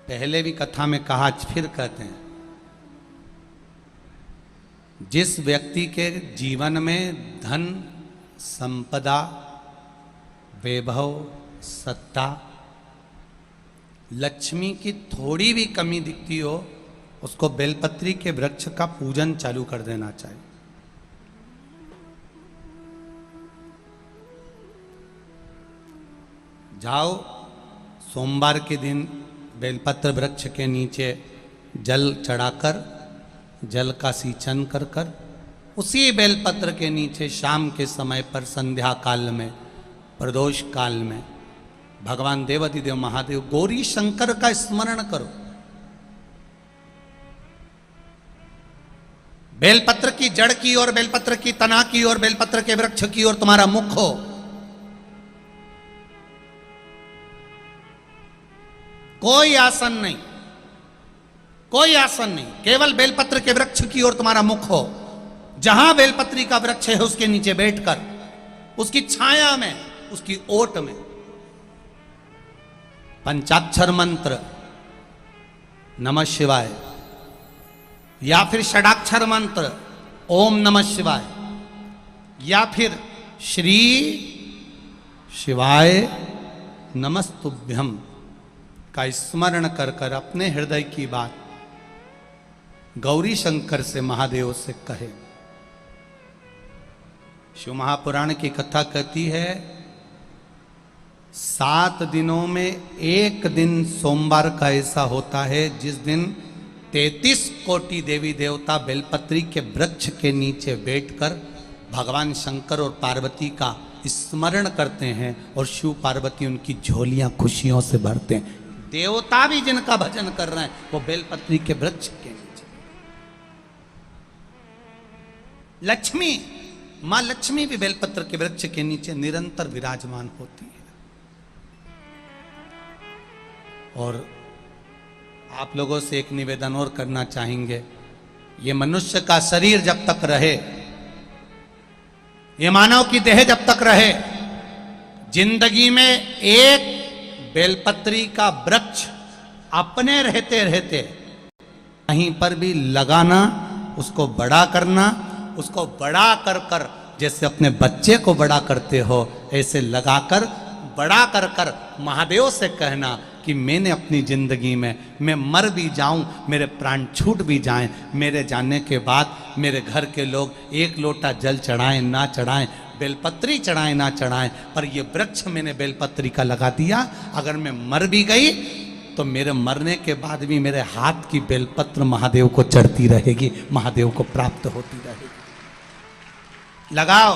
पहले भी कथा में कहा, आज फिर कहते हैं, जिस व्यक्ति के जीवन में धन, संपदा, वैभव, सत्ता, लक्ष्मी की थोड़ी भी कमी दिखती हो, उसको बेलपत्री के वृक्ष का पूजन चालू कर देना चाहिए। जाओ सोमवार के दिन बेलपत्र वृक्ष के नीचे जल चढ़ाकर, जल का सिंचन कर कर, उसी बेलपत्र के नीचे शाम के समय पर संध्या काल में, प्रदोष काल में भगवान देवाधिदेव महादेव गौरी शंकर का स्मरण करो। बेलपत्र की जड़ की ओर, बेलपत्र की तना की ओर, बेलपत्र के वृक्ष की ओर तुम्हारा मुख हो। कोई आसन नहीं, कोई आसन नहीं, केवल बेलपत्र के वृक्ष की ओर तुम्हारा मुख हो। जहां बेलपत्री का वृक्ष है उसके नीचे बैठकर, उसकी छाया में, उसकी ओट में पंचाक्षर मंत्र नमः शिवाय, या फिर षडाक्षर मंत्र ओम नमः शिवाय, या फिर श्री शिवाय नमस्तुभ्यम का स्मरण कर कर अपने हृदय की बात गौरी शंकर से, महादेव से कहे। शिव महापुराण की कथा कहती है, 7 दिनों में एक दिन सोमवार का ऐसा होता है जिस दिन 33 कोटि देवी देवता बेलपत्री के वृक्ष के नीचे बैठकर भगवान शंकर और पार्वती का स्मरण करते हैं, और शिव पार्वती उनकी झोलियां खुशियों से भरते हैं। देवता भी जिनका भजन कर रहे हैं वो बेलपत्री के वृक्ष के नीचे। लक्ष्मी, मां लक्ष्मी भी बेलपत्र के वृक्ष के नीचे निरंतर विराजमान होती है। और आप लोगों से एक निवेदन और करना चाहेंगे, ये मनुष्य का शरीर जब तक रहे, ये मानव की देह जब तक रहे, जिंदगी में एक बेलपत्री का वृक्ष अपने रहते रहते कहीं पर भी लगाना, उसको बड़ा करना, उसको बड़ा कर कर, जैसे अपने बच्चे को बड़ा करते हो ऐसे लगाकर बड़ा कर कर महादेव से कहना कि मैंने अपनी जिंदगी में, मैं मर भी जाऊं, मेरे प्राण छूट भी जाएं, मेरे जाने के बाद मेरे घर के लोग एक लोटा जल चढ़ाएं ना चढ़ाएं, बेलपत्री चढ़ाएं ना चढ़ाएं, पर ये वृक्ष मैंने बेलपत्री का लगा दिया, अगर मैं मर भी गई तो मेरे मरने के बाद भी मेरे हाथ की बेलपत्र महादेव को चढ़ती रहेगी, महादेव को प्राप्त होती रहेगी। लगाओ,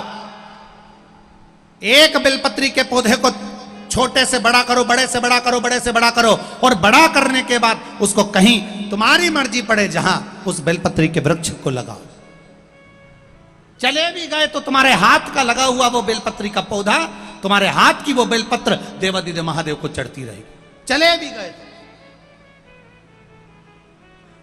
एक बेलपत्री के पौधे को छोटे से बड़ा करो, बड़े से बड़ा करो, बड़े से बड़ा करो, और बड़ा करने के बाद उसको कहीं तुम्हारी मर्जी पड़े जहां, उस बेलपत्री के वृक्ष को लगाओ। चले भी गए तो तुम्हारे हाथ का लगा हुआ वो बेलपत्री का पौधा, तुम्हारे हाथ की वो बेलपत्र देवाधिदेव महादेव को चढ़ती रहेगी। चले भी गए,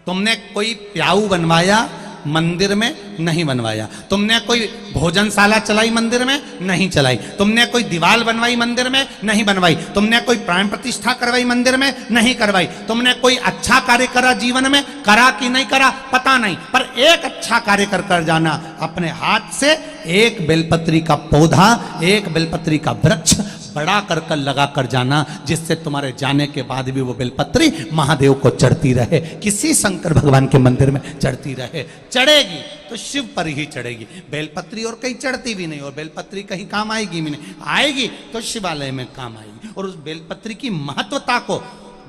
तुमने कोई प्याऊ बनवाया मंदिर में, नहीं बनवाया। तुमने कोई भोजनशाला चलाई मंदिर में, नहीं चलाई। तुमने कोई दीवार बनवाई मंदिर में, नहीं बनवाई। तुमने कोई प्राण प्रतिष्ठा करवाई मंदिर में, नहीं करवाई। तुमने कोई अच्छा कार्य करा जीवन में, करा कि नहीं करा पता नहीं, पर एक अच्छा कार्य कर कर जाना अपने हाथ से, एक बेलपत्री का पौधा, एक बेलपत्री का वृक्ष बड़ा कर कर लगा कर जाना, जिससे तुम्हारे जाने के बाद भी वो बेलपत्री महादेव को चढ़ती रहे, किसी शंकर भगवान के मंदिर में चढ़ती रहे। चढ़ेगी तो शिव पर ही चढ़ेगी, बेलपत्री और कहीं चढ़ती भी नहीं, और बेलपत्री कहीं काम आएगी भी नहीं, आएगी तो शिवालय में काम आएगी। और उस बेलपत्री की महत्वता को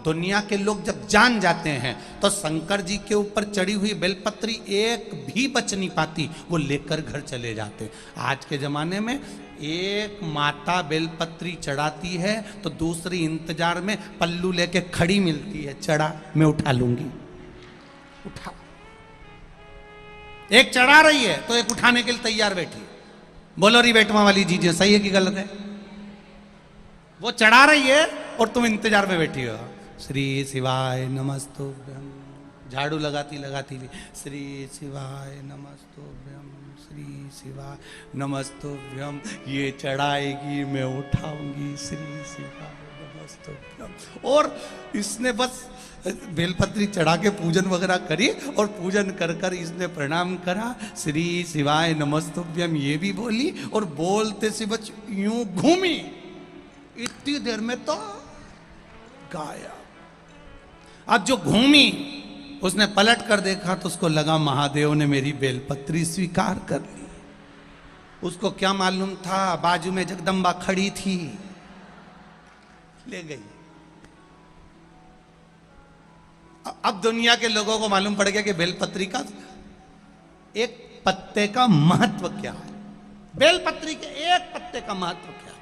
दुनिया के लोग जब जान जाते हैं तो शंकर जी के ऊपर चढ़ी हुई बेलपत्री एक भी बच नहीं पाती, वो लेकर घर चले जाते। आज के जमाने में एक माता बेलपत्री चढ़ाती है तो दूसरी इंतजार में पल्लू लेके खड़ी मिलती है, चढ़ा मैं उठा लूंगी, उठा। एक चढ़ा रही है तो एक उठाने के लिए तैयार बैठी है। बोलो री बेटवा वाली चीजें सही है कि गलत है? वो चढ़ा रही है और तुम इंतजार में बैठी हो। श्री शिवाय नमस्तुभ्यम, झाड़ू लगाती लगाती भी श्री शिवाय नमस्तुभ्यम, श्री शिवाय नमस्तुभ्यम, ये चढ़ाएगी मैं उठाऊंगी, श्री शिवाय नमस्तुभ्यम। और इसने बस बेलपत्री चढ़ा के पूजन वगैरह करी और पूजन कर कर इसने प्रणाम करा, श्री शिवाय नमस्तुभ्यम ये भी बोली और बोलते से बच यूं घूमी, इतनी देर में तो गायब। अब जो घूमी उसने पलट कर देखा तो उसको लगा महादेव ने मेरी बेलपत्री स्वीकार कर ली। उसको क्या मालूम था, बाजू में जगदम्बा खड़ी थी, ले गई। अब दुनिया के लोगों को मालूम पड़ गया कि बेलपत्री का एक पत्ते का महत्व क्या है, बेलपत्री के एक पत्ते का महत्व क्या है।